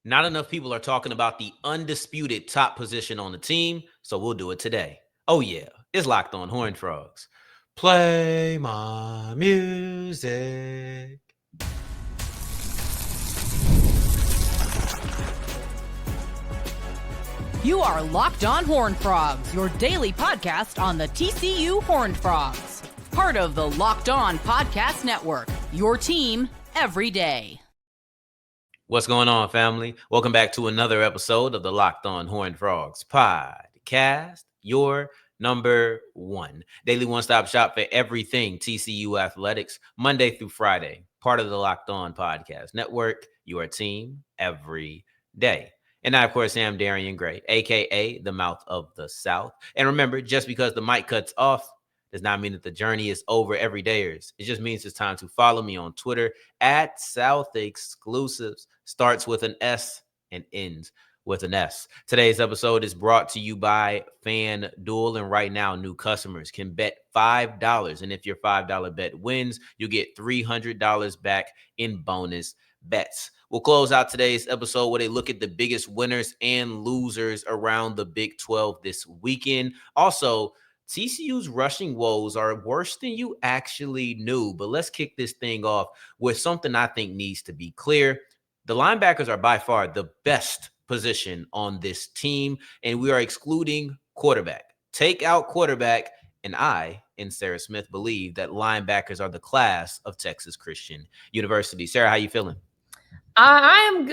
Not enough people are talking about the undisputed top position on the team, so we'll do it today. Oh yeah, it's Locked On Horned Frogs. Play my music. You are Locked On Horned Frogs, your daily podcast on the TCU Horned Frogs. Part of the Locked On Podcast Network, your team every day. What's going on, family? Welcome back to another episode of the Locked On Horned Frogs podcast, your number one daily one-stop shop for everything TCU athletics, Monday through Friday. Part of the Locked On Podcast Network, your team every day. And I, of course, am Darrion Gray, a.k.a. the Mouth of the South. And remember, just because the mic cuts off does not mean that the journey is over every dayers. It just means it's time to follow me on Twitter at South Exclusives. Starts with an S and ends with an S. Today's episode is brought to you by FanDuel. And right now, new customers can bet $5. And if your $5 bet wins, you get $300 back in bonus bets. We'll close out today's episode with a look at the biggest winners and losers around the Big 12 this weekend. Also, TCU's rushing woes are worse than you actually knew. But let's kick this thing off with something I think needs to be clear. The linebackers are by far the best position on this team, and we are excluding quarterback. Take out quarterback, and I and Sarah Smith believe that linebackers are the class of Texas Christian University. Sarah, how you feeling? I am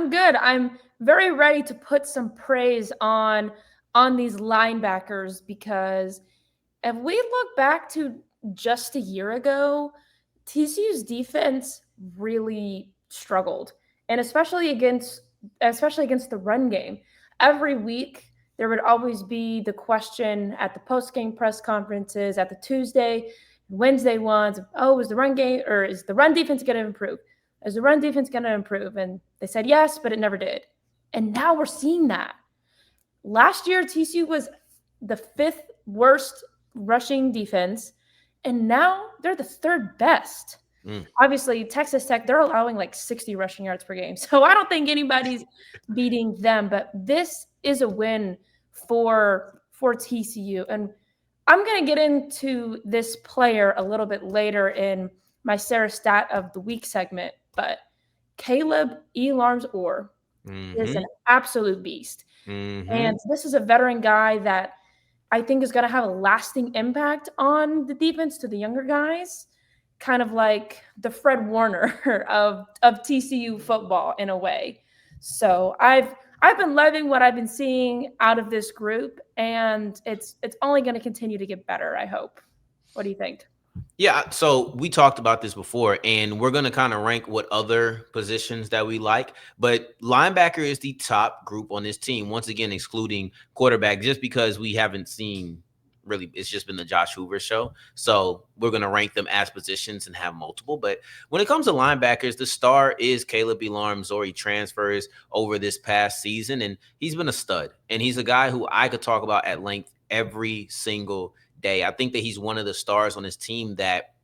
good. I'm very ready to put some praise on these linebackers because if we look back to just a year ago, TCU's defense really struggled, and especially against the run game. Every week there would always be the question at the post-game press conferences, at the Tuesday, Wednesday ones, is the run game or is the run defense going to improve? Is the run defense going to improve? And they said yes, but it never did. And now we're seeing that. Last year, TCU was the fifth worst rushing defense, and now they're the third best. Obviously, Texas Tech, they're allowing like 60 rushing yards per game. So I don't think anybody's beating them, but this is a win for TCU. And I'm going to get into this player a little bit later in my Sarah Stat of the Week segment, but Kaleb Elarms-Orr is an absolute beast. And this is a veteran guy that I think is going to have a lasting impact on the defense to the younger guys, kind of like the Fred Warner of TCU football in a way. So I've been loving what I've been seeing out of this group, and it's only going to continue to get better, I hope. What do you think? Yeah, so we talked about this before, and we're going to kind of rank what other positions that we like. But linebacker is the top group on this team, once again, excluding quarterback, just because we haven't seen really, it's just been the Josh Hoover show. So we're going to rank them as positions and have multiple. But when it comes to linebackers, the star is Kaleb Elarms-Orr. He transfers over this past season, and he's been a stud. And he's a guy who I could talk about at length every single day. I think that he's one of the stars on his team that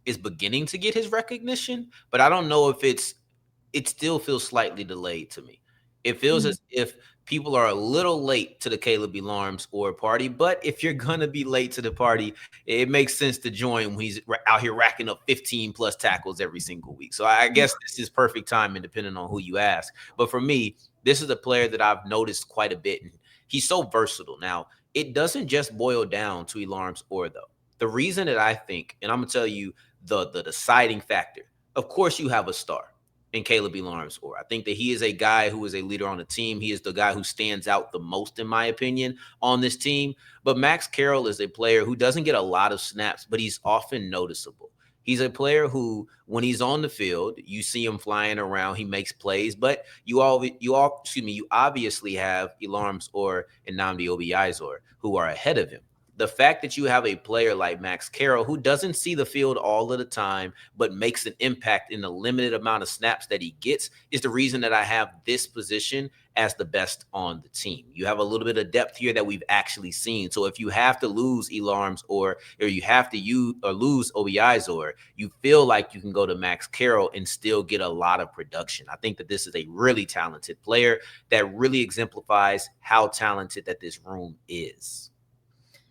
is beginning to get his recognition, but I don't know if it still feels slightly delayed to me. It feels as if people are a little late to the Kaleb Elarms-Orr party, but if you're going to be late to the party, it makes sense to join when he's out here racking up 15 plus tackles every single week. So I guess this is perfect timing depending on who you ask. But for me, this is a player that I've noticed quite a bit. And he's so versatile. Now, it doesn't just boil down to Elarms-Orr, though. The reason that I think, and I'm going to tell you the deciding factor, of course you have a star in Kaleb Elarms-Orr. I think that he is a guy who is a leader on the team. He is the guy who stands out the most, in my opinion, on this team. But Max Carroll is a player who doesn't get a lot of snaps, but he's often noticeable. He's a player who, when he's on the field, you see him flying around. He makes plays, but you obviously have Elarms-Orr and Nnamdi Obiazor who are ahead of him. the fact that you have a player like Max Carroll who doesn't see the field all of the time, but makes an impact in the limited amount of snaps that he gets is the reason that I have this position as the best on the team. You have a little bit of depth here that we've actually seen. So if you have to lose Elarms or you have to use or lose Obiizor, you feel like you can go to Max Carroll and still get a lot of production. I think that this is a really talented player that really exemplifies how talented that this room is.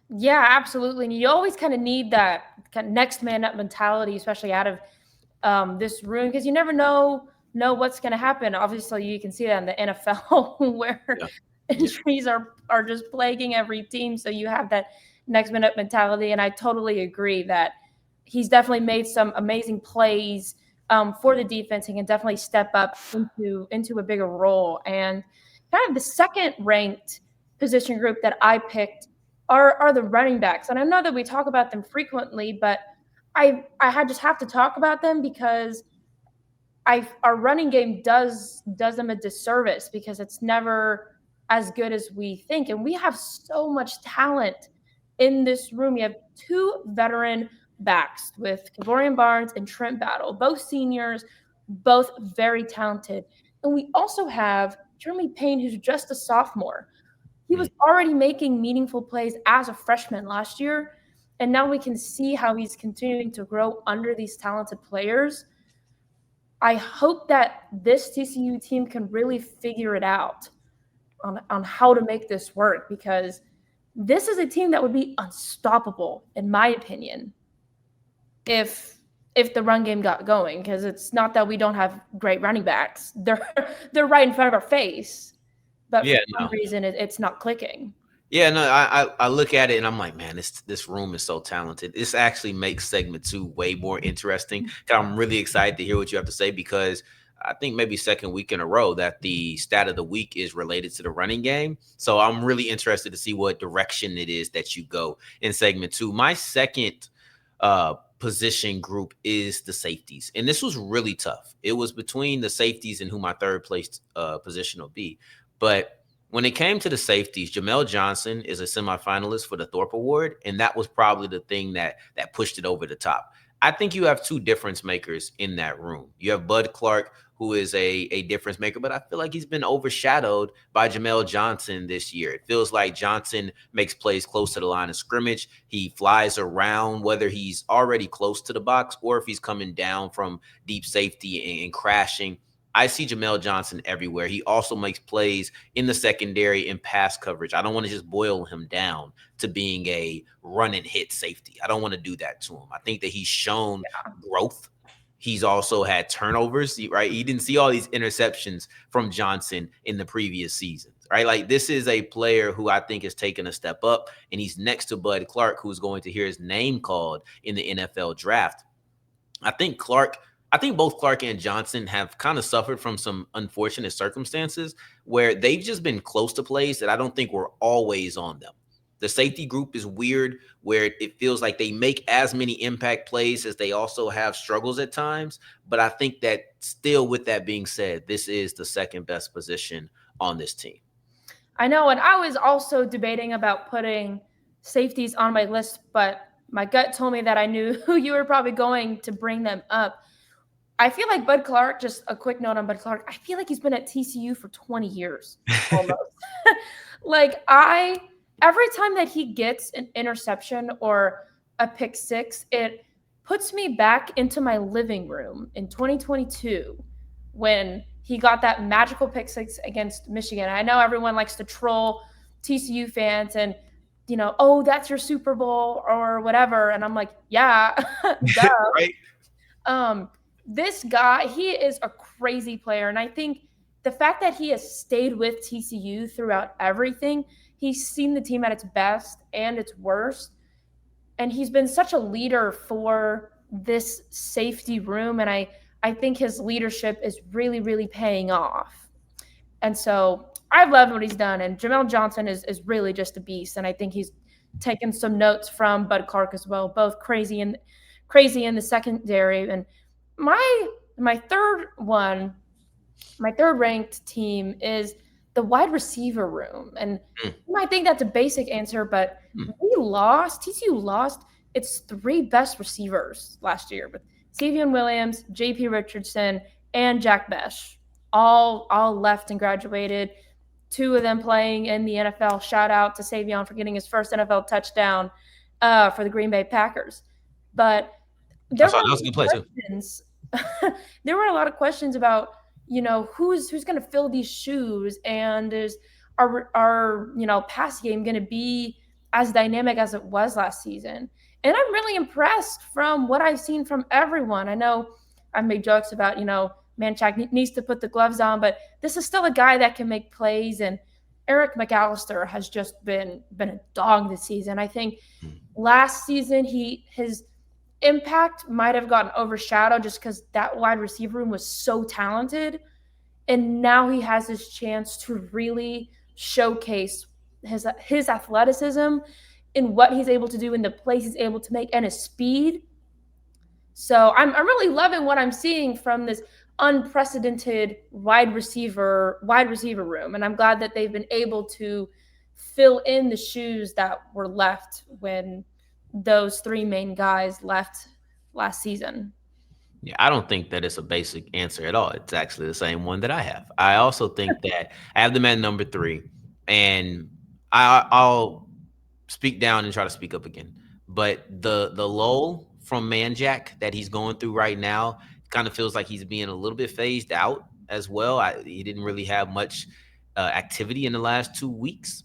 Yeah, absolutely. And you always kind of need that kind of next man up mentality, especially out of this room, because you never know what's going to happen. Obviously, you can see that in the NFL where injuries are just plaguing every team. So you have that next man up mentality. And I totally agree that he's definitely made some amazing plays for the defense. He can definitely step up into a bigger role. And kind of the second ranked position group that I picked are the running backs. And I know that we talk about them frequently, but I just have to talk about them because our running game does them a disservice because it's never as good as we think. And we have so much talent in this room. You have two veteran backs with Kevorian Barnes and Trent Battle, both seniors, both very talented. And we also have Jeremy Payne, who's just a sophomore. He was already making meaningful plays as a freshman last year, and now we can see how he's continuing to grow under these talented players. I hope that this TCU team can really figure it out on how to make this work because this is a team that would be unstoppable, in my opinion, if the run game got going, because it's not that we don't have great running backs. They're right in front of our face. But for some reason, it's not clicking. Yeah, no, I look at it and I'm like, man, this room is so talented. This actually makes segment 2 way more interesting. I'm really excited to hear what you have to say because I think maybe second week in a row that the stat of the week is related to the running game. So I'm really interested to see what direction it is that you go in segment 2. My second position group is the safeties. And this was really tough. It was between the safeties and who my third place position will be. But when it came to the safeties, Jamel Johnson is a semifinalist for the Thorpe Award, and that was probably the thing that pushed it over the top. I think you have two difference makers in that room. You have Bud Clark, who is a difference maker, but I feel like he's been overshadowed by Jamel Johnson this year. It feels like Johnson makes plays close to the line of scrimmage. He flies around, whether he's already close to the box or if he's coming down from deep safety and crashing. I see Jamel Johnson everywhere. He also makes plays in the secondary and pass coverage. I don't want to just boil him down to being a run and hit safety. I don't want to do that to him. I think that he's shown growth. He's also had turnovers, right? You didn't see all these interceptions from Johnson in the previous seasons, right? Like this is a player who I think has taken a step up, and he's next to Bud Clark, who's going to hear his name called in the NFL draft. I think both Clark and Johnson have kind of suffered from some unfortunate circumstances where they've just been close to plays that I don't think were always on them. The safety group is weird where it feels like they make as many impact plays as they also have struggles at times. But I think that still, with that being said, this is the second best position on this team. I know. And I was also debating about putting safeties on my list, but my gut told me that I knew who you were probably going to bring them up. I feel like Bud Clark, just a quick note on Bud Clark, I feel like he's been at TCU for 20 years almost. Every time that he gets an interception or a pick six, it puts me back into my living room in 2022 when he got that magical pick six against Michigan. I know everyone likes to troll TCU fans and, oh, that's your Super Bowl or whatever. And I'm like, yeah, duh. Right. This guy, he is a crazy player. And I think the fact that he has stayed with TCU throughout everything, he's seen the team at its best and its worst. And he's been such a leader for this safety room. And I think his leadership is really, really paying off. And so I've loved what he's done. And Jamel Johnson is really just a beast. And I think he's taken some notes from Bud Clark as well, both crazy in the secondary. And my third ranked team is the wide receiver room. And Mm. you might think that's a basic answer, but Mm. TCU lost its 3 best receivers last year with Savion Williams, JP Richardson, and Jack Mesh. All left and graduated. 2 of them playing in the NFL. Shout out to Savion for getting his first NFL touchdown for the Green Bay Packers. But I there saw were that was a good play too. questions. There were a lot of questions about, who's going to fill these shoes, and is our pass game going to be as dynamic as it was last season? And I'm really impressed from what I've seen from everyone. I know I've made jokes about, Manchak needs to put the gloves on, but this is still a guy that can make plays. And Eric McAllister has just been a dog this season. I think last season his impact might have gotten overshadowed just because that wide receiver room was so talented. And now he has his chance to really showcase his athleticism and what he's able to do and the plays he's able to make and his speed. So I'm really loving what I'm seeing from this unprecedented wide receiver room. And I'm glad that they've been able to fill in the shoes that were left when those 3 main guys left last season. Yeah, I don't think that it's a basic answer at all. It's actually the same one that I have. I also think that I have them at number 3, and I'll speak down and try to speak up again. But the lull from Manjack that he's going through right now kind of feels like he's being a little bit phased out as well. He didn't really have much activity in the last 2 weeks.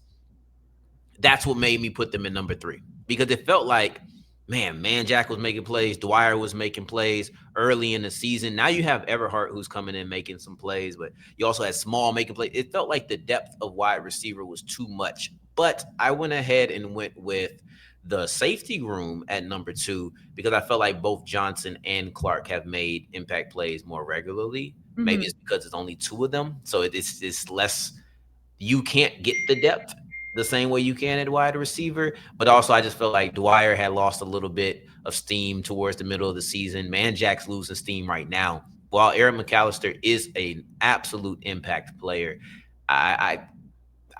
That's what made me put them in number 3, because it felt like, man, Jack was making plays. Dwyer was making plays early in the season. Now you have Everhart who's coming in making some plays, but you also had Small making plays. It felt like the depth of wide receiver was too much. But I went ahead and went with the safety room at number 2 because I felt like both Johnson and Clark have made impact plays more regularly. Mm-hmm. Maybe it's because it's only 2 of them, so it's less. You can't get the depth the same way you can at wide receiver. But also I just felt like Dwyer had lost a little bit of steam towards the middle of the season. Manjack's losing steam right now. While Eric McAllister is an absolute impact player, I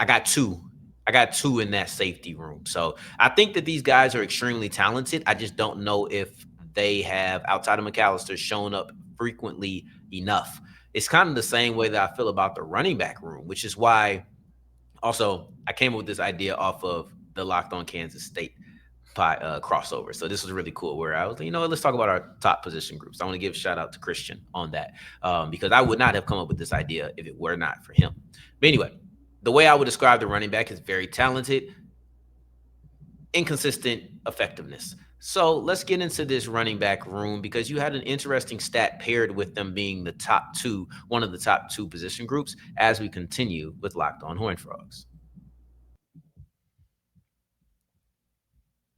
got 2. I got 2 in that safety room. So I think that these guys are extremely talented. I just don't know if they have, outside of McAllister, shown up frequently enough. It's kind of the same way that I feel about the running back room, which is why also I came up with this idea off of the Locked On Kansas State crossover. So this was really cool where I was, let's talk about our top position groups. I want to give a shout out to Christian on that because I would not have come up with this idea if it were not for him. But anyway, the way I would describe the running back is very talented, inconsistent effectiveness. So let's get into this running back room because you had an interesting stat paired with them being the top 2, one of the top 2 position groups as we continue with Locked On Horned Frogs.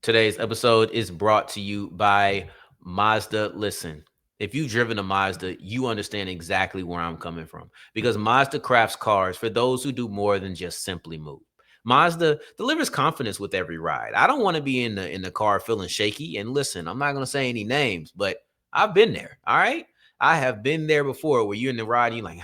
Today's episode is brought to you by Mazda. Listen, if you've driven a Mazda, you understand exactly where I'm coming from because Mazda crafts cars for those who do more than just simply move. Mazda delivers confidence with every ride. I don't want to be in the car feeling shaky. And listen, I'm not going to say any names, but I've been there. All right. I have been there before where you're in the ride and you're like,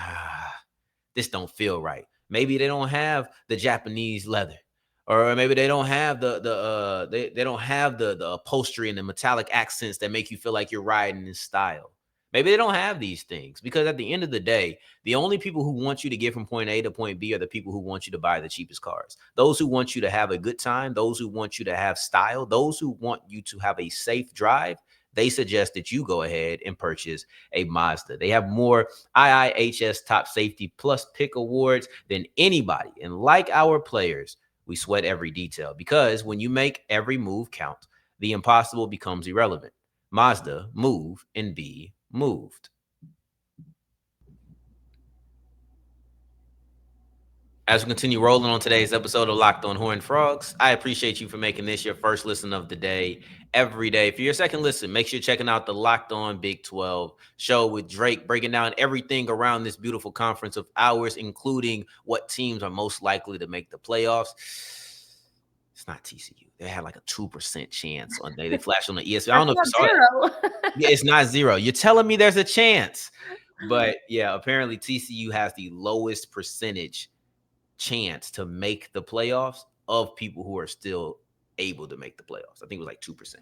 this don't feel right. Maybe they don't have the Japanese leather, or maybe they don't have they don't have the upholstery and the metallic accents that make you feel like you're riding in style. Maybe they don't have these things because at the end of the day, the only people who want you to get from point A to point B are the people who want you to buy the cheapest cars. Those who want you to have a good time, those who want you to have style, those who want you to have a safe drive, they suggest that you go ahead and purchase a Mazda. They have more IIHS Top Safety Plus Pick awards than anybody. And like our players, we sweat every detail because when you make every move count, the impossible becomes irrelevant. Mazda, move and be moved. As we continue rolling on today's episode of Locked On Horned Frogs, I appreciate you for making this your first listen of the day every day. For your second listen, make sure you're checking out the Locked On Big 12 show with Drake, breaking down everything around this beautiful conference of ours, including what teams are most likely to make the playoffs. It's not TCU. They had like a 2% chance on they flashed on the ESPN. I don't know if you saw it. Yeah, it's not 0. You're telling me there's a chance. But yeah, apparently TCU has the lowest percentage chance to make the playoffs of people who are still able to make the playoffs. I think it was like 2%.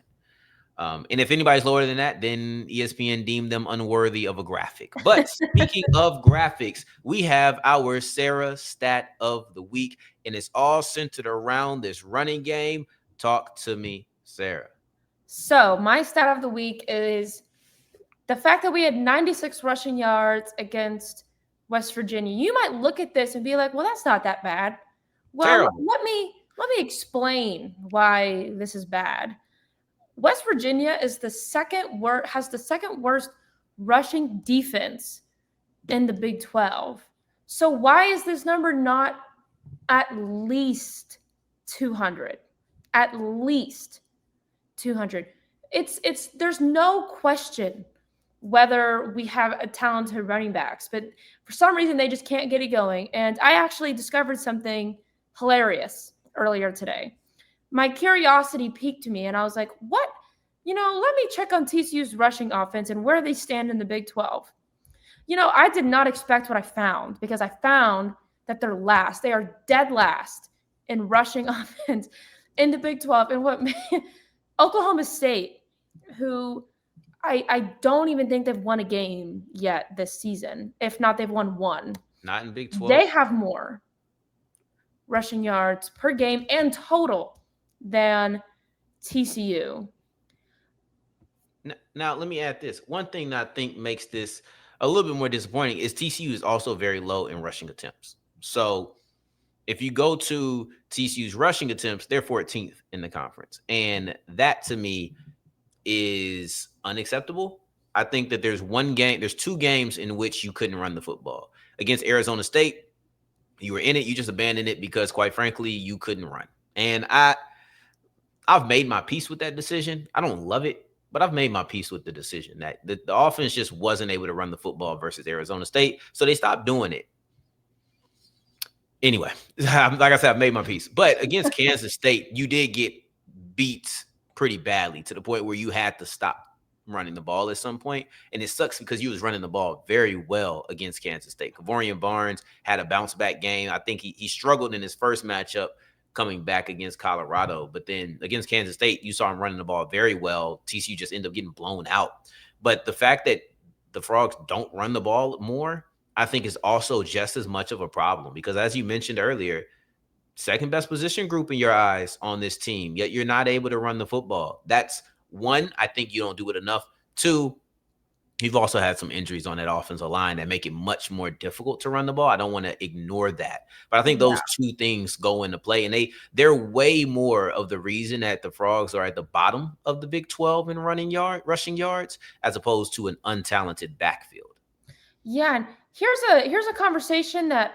And if anybody's lower than that, then ESPN deemed them unworthy of a graphic. But speaking of graphics, we have our Sarah stat of the week, and it's all centered around this running game. Talk to me, Sarah. So my stat of the week is the fact that we had 96 rushing yards against West Virginia. You might look at this and be like, well, that's not that bad. Well, let me explain why this is bad. West Virginia is has the second worst rushing defense in the Big 12. So why is this number not at least 200? At least 200. There's no question whether we have a talented running backs, but for some reason they just can't get it going. And I actually discovered something hilarious earlier today. My curiosity piqued me, and I was like, what? Let me check on TCU's rushing offense and where they stand in the Big 12. I did not expect what I found, because I found that they're last. They are dead last in rushing offense in the Big 12. And Oklahoma State, who I don't even think they've won a game yet this season. If not, they've won one. Not in Big 12. They have more rushing yards per game and total than TCU. Now, let me add this. One thing that I think makes this a little bit more disappointing is TCU is also very low in rushing attempts. So if you go to TCU's rushing attempts, they're 14th in the conference. And that, to me, is unacceptable. I think that there's two games in which you couldn't run the football. Against Arizona State, you were in it, you just abandoned it because, quite frankly, you couldn't run. And I've made my peace with that decision. I don't love it, but I've made my peace with the decision that the offense just wasn't able to run the football versus Arizona State, so they stopped doing it. Anyway, like I said, I've made my peace. But against Kansas State, you did get beat pretty badly to the point where you had to stop running the ball at some point. And it sucks because you was running the ball very well against Kansas State. Kevorian Barnes had a bounce back game. I think he struggled in his first matchup coming back against Colorado. But then against Kansas State, you saw him running the ball very well. TCU just ended up getting blown out. But the fact that the Frogs don't run the ball more, I think is also just as much of a problem, because as you mentioned earlier, second best position group in your eyes on this team, yet you're not able to run the football. That's one, I think you don't do it enough. Two, you've also had some injuries on that offensive line that make it much more difficult to run the ball. I don't want to ignore that, but I think those two things go into play, and they're way more of the reason that the Frogs are at the bottom of the Big 12 in rushing yards, as opposed to an untalented backfield. Yeah, and here's a conversation that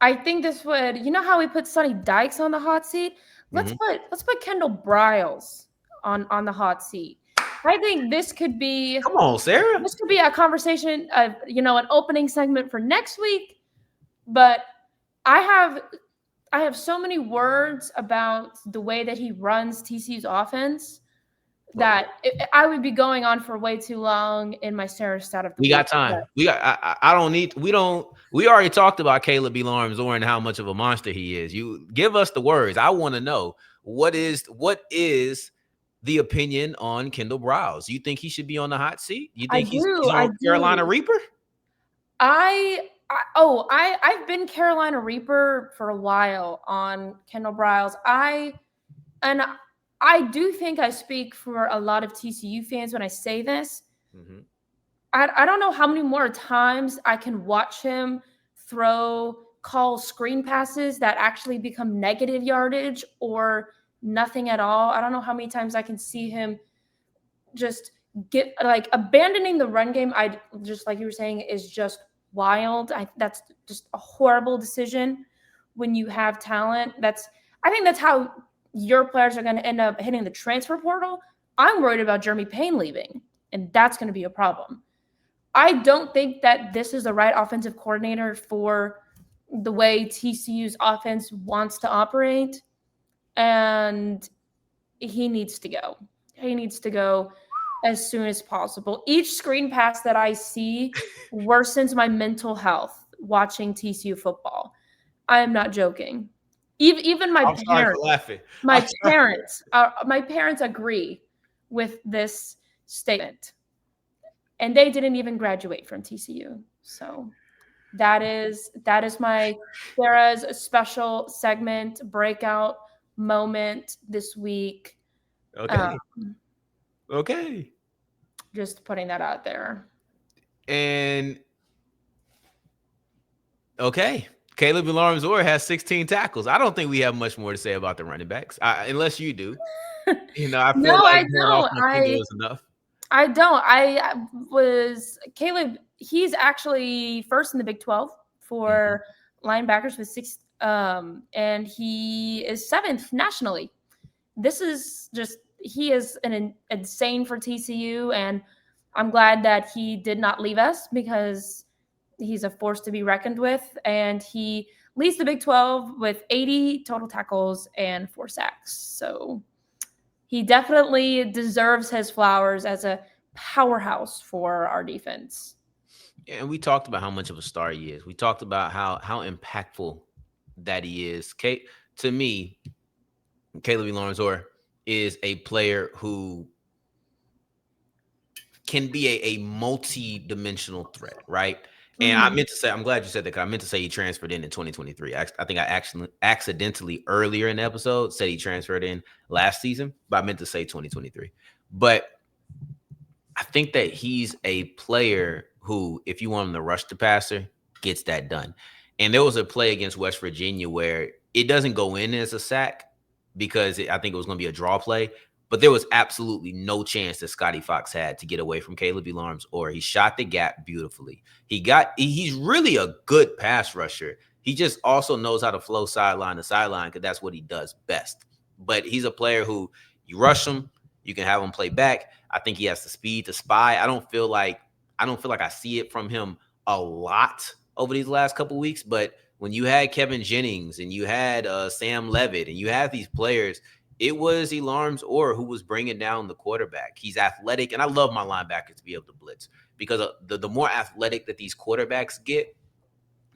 I think this would, how we put Sonny Dykes on the hot seat? Let's put Kendal Briles on the hot seat. I think this could be, come on, Sarah. This could be a conversation of, an opening segment for next week. But I have so many words about the way that he runs TCU's offense that I would be going on for way too long in my Sarah stat of the week. We got time. We already talked about Kaleb Elarms-Orr and how much of a monster he is. You give us the words. I want to know what is the opinion on Kendal Briles. You think he should be on the hot seat? You think he's on Carolina Reaper? I've been Carolina Reaper for a while on Kendal Briles. I do think I speak for a lot of TCU fans when I say this. Mm-hmm. I don't know how many more times I can watch him call screen passes that actually become negative yardage or nothing at all. I don't know how many times I can see him just get abandoning the run game. I just, like you were saying, is just wild. That's just a horrible decision when you have talent. I think that's how your players are going to end up hitting the transfer portal. I'm worried about Jeremy Payne leaving, and that's going to be a problem. I don't think that this is the right offensive coordinator for the way TCU's offense wants to operate, and he needs to go. He needs to go as soon as possible. Each screen pass that I see worsens my mental health watching TCU football. I am not joking. Even my I'm sorry for parents, laughing. my parents agree with this statement, and they didn't even graduate from TCU. So that is my Sarah's special segment breakout moment this week. Okay. Um, Okay. just putting that out there. And okay. Kaleb Elarms-Orr has 16 tackles. I don't think we have much more to say about the running backs, unless you do. I No, feel like I going off don't. on Kendall is enough. I don't. I was Kaleb. He's actually first in the Big 12 Mhm. for linebackers with six, and he is seventh nationally. This is just he is insane for TCU, and I'm glad that he did not leave us because he's a force to be reckoned with, and he leads the Big 12 with 80 total tackles and 4 sacks. So he definitely deserves his flowers as a powerhouse for our defense. And we talked about how much of a star he is. We talked about how impactful that he is. To me, Kaleb Elarms-Orr is a player who can be a multi-dimensional threat, right? And I Mhm. meant to say, I'm glad you said that, because I meant to say he transferred in 2023. I think I actually accidentally earlier in the episode said he transferred in last season, but I meant to say 2023. But I think that he's a player who, if you want him to rush the passer, gets that done. And there was a play against West Virginia where it doesn't go in as a sack because I think it was going to be a draw play, but there was absolutely no chance that Scotty Fox had to get away from Kaleb Elarms-Orr. He shot the gap beautifully. He's really a good pass rusher. He just also knows how to flow sideline to sideline because that's what he does best. But he's a player who you rush him, you can have him play back. I think he has the speed to spy. I don't feel like I see it from him a lot over these last couple weeks. But when you had Kevin Jennings and you had Sam Levitt and you have these players, it was Elarms-Orr who was bringing down the quarterback. He's athletic, and I love my linebackers to be able to blitz because the more athletic that these quarterbacks get,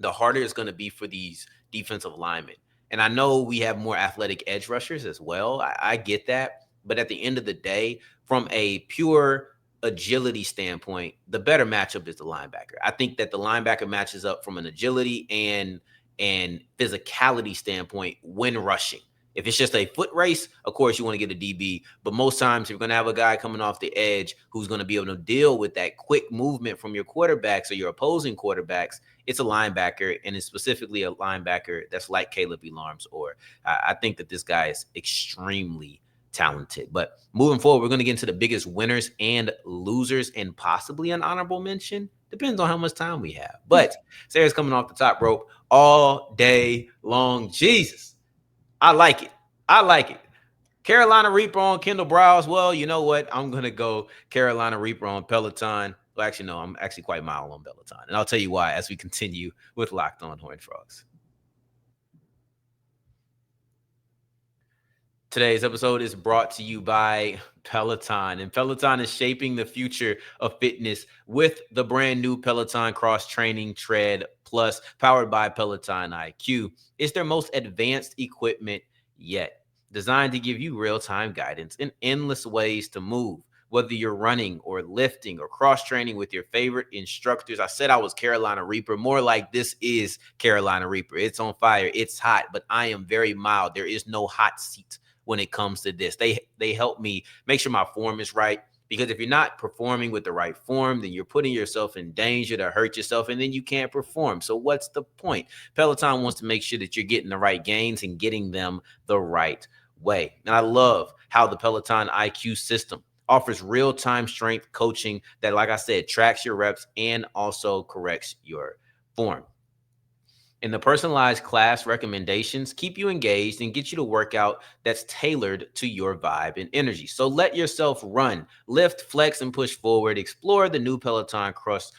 the harder it's going to be for these defensive linemen. And I know we have more athletic edge rushers as well. I get that. But at the end of the day, from a pure agility standpoint, the better matchup is the linebacker. I think that the linebacker matches up from an agility and physicality standpoint when rushing. If it's just a foot race, of course you want to get a DB. But most times you're going to have a guy coming off the edge who's going to be able to deal with that quick movement from your quarterbacks or your opposing quarterbacks. It's a linebacker, and it's specifically a linebacker that's like Kaleb Elarms-Orr. I think that this guy is extremely talented. But moving forward, we're going to get into the biggest winners and losers and possibly an honorable mention. Depends on how much time we have. But Sarah's coming off the top rope all day long. Jesus, I like it. I like it. Carolina Reaper on Kendal Briles. Well, you know what? I'm going to go Carolina Reaper on Peloton. Well, actually, no, I'm actually quite mild on Peloton. And I'll tell you why as we continue with Locked On Horned Frogs. Today's episode is brought to you by Peloton, and Peloton is shaping the future of fitness with the brand new Peloton Cross Training Tread Plus, powered by Peloton IQ. It's their most advanced equipment yet, designed to give you real-time guidance and endless ways to move. Whether you're running or lifting or cross-training with your favorite instructors. I said I was Carolina Reaper, more like this is Carolina Reaper. It's on fire, it's hot, but I am very mild. There is no hot seat when it comes to this. They help me make sure my form is right, because if you're not performing with the right form, then you're putting yourself in danger to hurt yourself, and then you can't perform. So what's the point? Peloton wants to make sure that you're getting the right gains and getting them the right way. And I love how the Peloton IQ system offers real-time strength coaching that, like I said, tracks your reps and also corrects your form. And the personalized class recommendations keep you engaged and get you to workout that's tailored to your vibe and energy. So let yourself run, lift, flex, and push forward. Explore the new Peloton Cross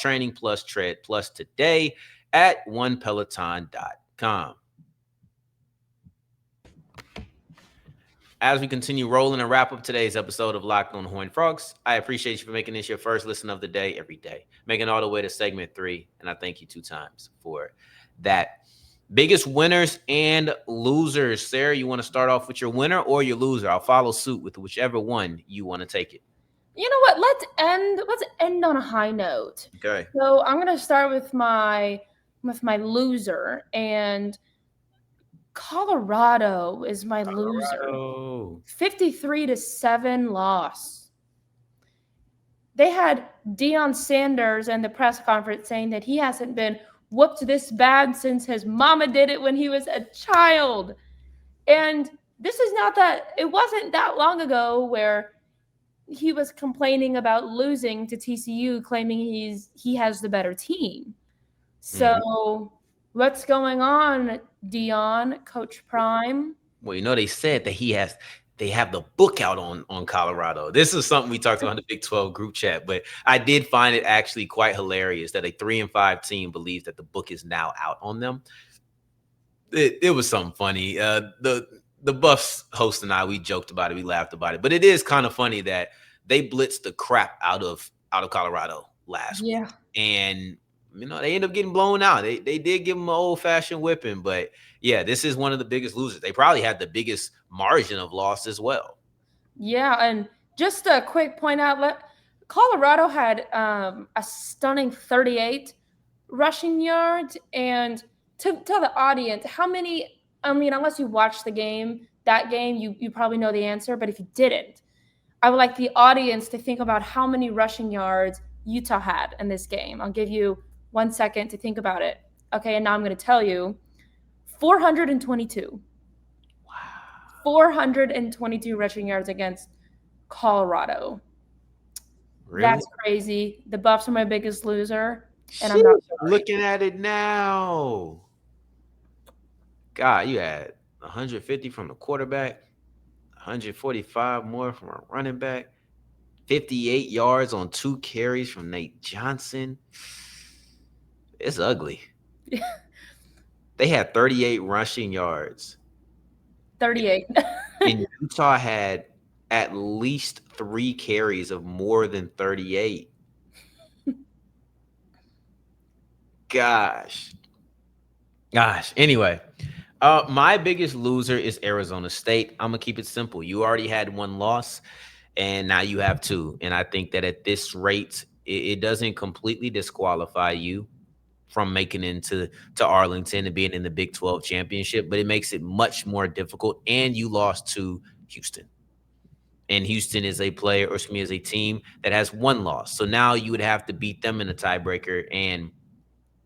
Training Plus Tread Plus today at onepeloton.com. As we continue rolling and wrap up today's episode of Locked On Horned Frogs, I appreciate you for making this your first listen of the day every day, making all the way to segment 3, and I thank you 2 times for that. Biggest winners and losers. Sarah, you want to start off with your winner or your loser? I'll follow suit with whichever one you want to take it. You know what? Let's end on a high note. Okay. So I'm gonna start with my loser, and Colorado is my loser. Colorado. 53-7 loss. They had Deion Sanders in the press conference saying that he hasn't been whooped this bad since his mama did it when he was a child. And it wasn't that long ago where he was complaining about losing to TCU, claiming he has the better team. So what's going on, Dion, Coach Prime? Well, they said that they have the book out on Colorado. This is something we talked about in the Big 12 group chat, but I did find it actually quite hilarious that a 3-5 team believes that the book is now out on them. It was something funny. The Buffs host and I, we joked about it, we laughed about it, but it is kind of funny that they blitzed the crap out of Colorado last week, and they end up getting blown out. They did give them an old-fashioned whipping, but yeah, this is one of the biggest losers. They probably had the biggest margin of loss as well. Yeah, and just a quick point out, Colorado had a stunning 38 rushing yards. And to tell the audience, how many, unless you watched that game, you probably know the answer. But if you didn't, I would like the audience to think about how many rushing yards Utah had in this game. I'll give you 1 second to think about it. Okay, and now I'm going to tell you 422. Wow. 422 rushing yards against Colorado. Really? That's crazy. The Buffs are my biggest loser, and I'm not sorry. Looking at it now. God, you had 150 from the quarterback, 145 more from a running back, 58 yards on 2 carries from Nate Johnson. It's ugly. They had 38 rushing yards. 38. And Utah had at least 3 carries of more than 38. Gosh. Anyway, my biggest loser is Arizona State. I'm going to keep it simple. You already had 1 loss, and now you have 2. And I think that at this rate, it doesn't completely disqualify you from making into Arlington and being in the Big 12 championship, but it makes it much more difficult. And you lost to Houston. And Houston is a team that has 1 loss. So now you would have to beat them in a tiebreaker. And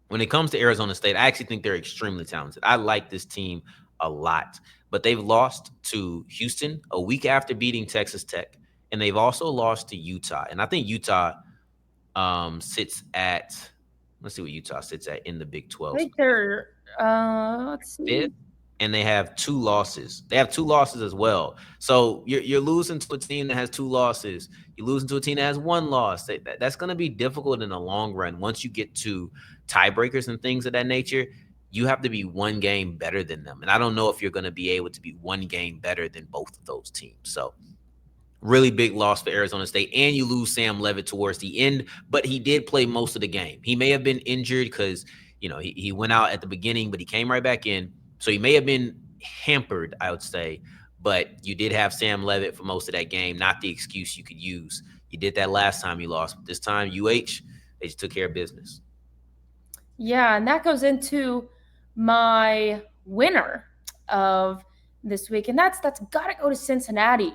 when it comes to Arizona State, I actually think they're extremely talented. I like this team a lot. But they've lost to Houston a week after beating Texas Tech. And they've also lost to Utah. And I think Utah sits at, let's see what Utah sits at in the Big 12. I think they're, let's see. 5th, and they have 2 losses. They have 2 losses as well. So you're losing to a team that has 2 losses. You're losing to a team that has 1 loss. That's going to be difficult in the long run. Once you get to tiebreakers and things of that nature, you have to be 1 game better than them. And I don't know if you're going to be able to be 1 game better than both of those teams. So really big loss for Arizona State. And you lose Sam Levitt towards the end, but he did play most of the game. He may have been injured because, he went out at the beginning, but he came right back in. So he may have been hampered, I would say, but you did have Sam Levitt for most of that game, not the excuse you could use. You did that last time you lost. But this time, they just took care of business. Yeah, and that goes into my winner of this week, and that's got to go to Cincinnati.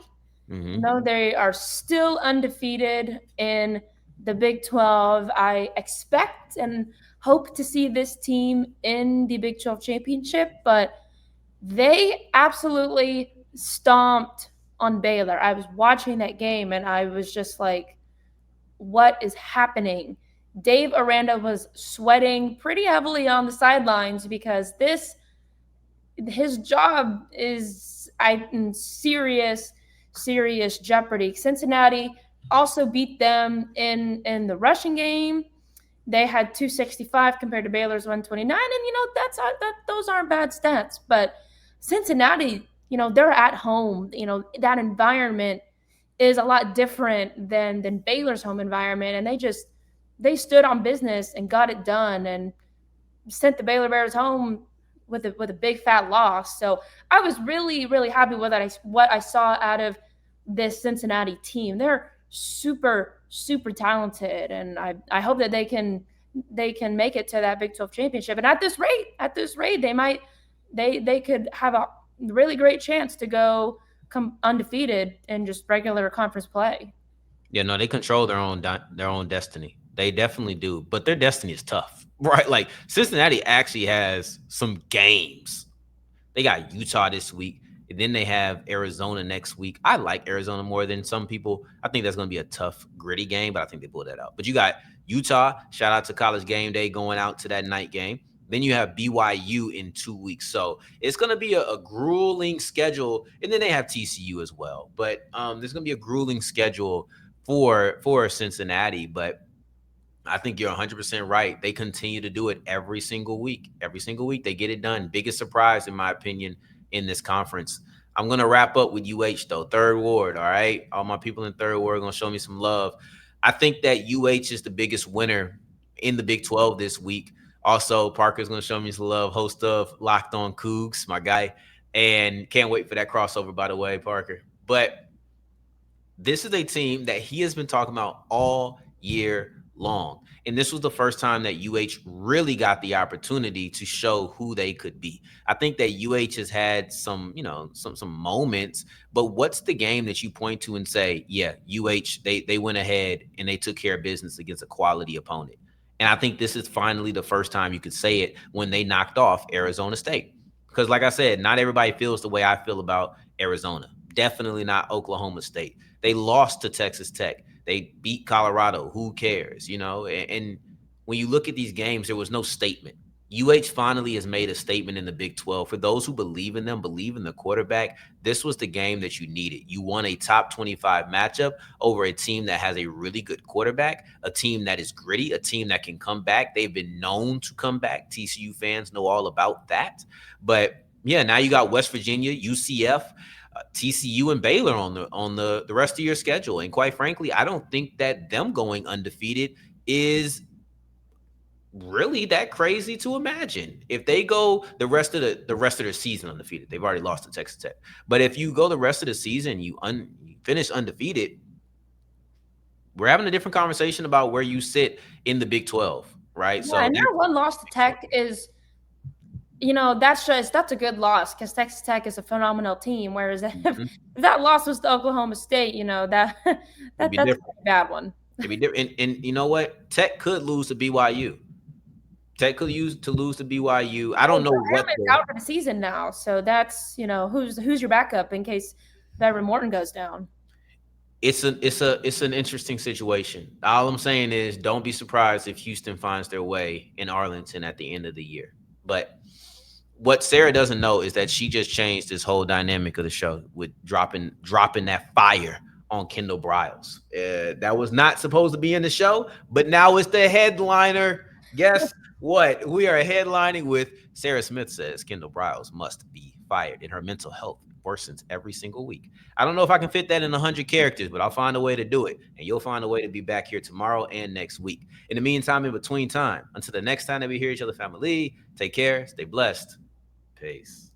They are still undefeated in the Big 12. I expect and hope to see this team in the Big 12 championship, but they absolutely stomped on Baylor. I was watching that game, and I was just like, what is happening? Dave Aranda was sweating pretty heavily on the sidelines because his job is in serious jeopardy. Cincinnati also beat them in the rushing game. They had 265 compared to Baylor's 129, and those aren't bad stats. But Cincinnati, they're at home. That environment is a lot different than Baylor's home environment, and they stood on business and got it done and sent the Baylor Bears home with a big fat loss. So I was really really happy with what I saw out of this Cincinnati team. They're super talented, and I hope that they can make it to that Big 12 championship. And at this rate, they could have a really great chance to go come undefeated in just regular conference play. Yeah, no, they control their own destiny. They definitely do, but their destiny is tough, right? Like Cincinnati actually has some games. They got Utah this week, and then they have Arizona next week. I like Arizona more than some people. I think that's going to be a tough, gritty game, but I think they pull that out. But you got Utah. Shout out to College Game Day going out to that night game. Then you have BYU in 2 weeks. So it's going to be a grueling schedule. And then they have TCU as well. But there's going to be a grueling schedule for Cincinnati. But I think you're 100% right. They continue to do it every single week. Every single week, they get it done. Biggest surprise, in my opinion, in this conference. I'm going to wrap up with though. Third Ward, all right? All my people in Third Ward are going to show me some love. I think that is the biggest winner in the Big 12 this week. Also, Parker's going to show me some love, host of Locked On Cougs, my guy. And can't wait for that crossover, by the way, Parker. But this is a team that he has been talking about all year long. And this was the first time that really got the opportunity to show who they could be. I think that has had some moments, but what's the game that you point to and say, yeah, they went ahead and they took care of business against a quality opponent? And I think this is finally the first time you could say it when they knocked off Arizona State. Because like I said, not everybody feels the way I feel about Arizona. Definitely not Oklahoma State. They lost to Texas Tech. They beat Colorado. Who cares? And when you look at these games, there was no statement. Finally has made a statement in the Big 12. For those who believe in them, believe in the quarterback, this was the game that you needed. You won a top 25 matchup over a team that has a really good quarterback, a team that is gritty, a team that can come back. They've been known to come back. TCU fans know all about that. But yeah, now you got West Virginia, UCF, TCU, and Baylor on the rest of your schedule. And quite frankly, I don't think that them going undefeated is really that crazy to imagine. If they go the rest of their season undefeated, they've already lost to Texas Tech. But if you go the rest of the season, you finish undefeated, we're having a different conversation about where you sit in the Big 12, right? Yeah, So and their one loss to Tech is, that's a good loss because Texas Tech is a phenomenal team. Whereas if that loss was to Oklahoma State, that's a bad one. It'd be different. And you know what? Tech could lose to BYU. Tech could lose to BYU. I don't know what is out for the season now, so that's who's your backup in case Byron Morton goes down. It's an interesting situation. All I'm saying is, don't be surprised if Houston finds their way in Arlington at the end of the year. But what Sarah doesn't know is that she just changed this whole dynamic of the show with dropping that fire on Kendal Briles. That was not supposed to be in the show, but now it's the headliner. Guess what? We are headlining with Sarah Smith says Kendal Briles must be fired and her mental health worsens every single week. I don't know if I can fit that in 100 characters, but I'll find a way to do it. And you'll find a way to be back here tomorrow and next week. In the meantime, in between time, until the next time that we hear each other, family, take care, stay blessed. Peace.